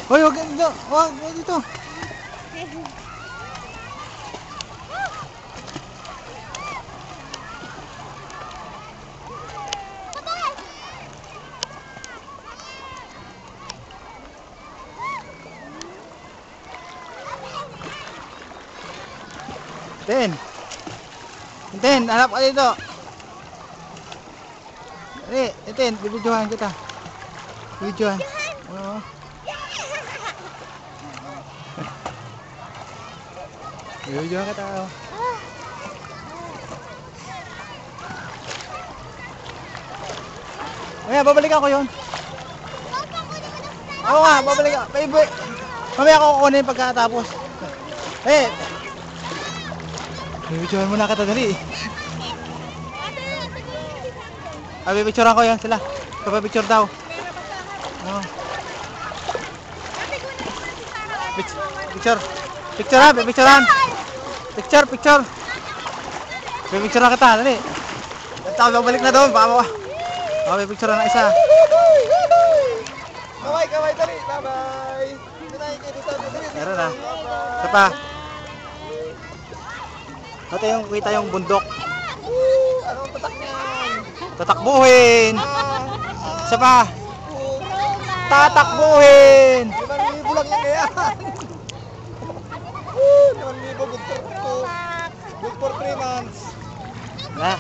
Hoy, wag dito. Wag dito. Ten, hanap ka dito. Ten, bibidyohan kita. Bibidyohan. Oo. Bibidyohan kita. Mamaya, babalikan ko yun. Oo nga, babalikan. Mamaya ako kukunin pagkatapos. Bibidyohan muna kita dali. Bibidyohan ko yan sila. Papapicture daw. Oo. Picture. Picture ha, bibidyohan. Picture. Bibidyohan kita, dali. Tapos babalik na doon, baka mo. Bibidyohan na isa. Kaway, dali. Bye-bye. Meron na. Isa pa. Ito yung kita yung bundok. Anong tatak niyan? Tatakbuhin. Isa pa. Tatakbuhin. 5,000 lang yan kaya. 5,000 good for 3 months. Na.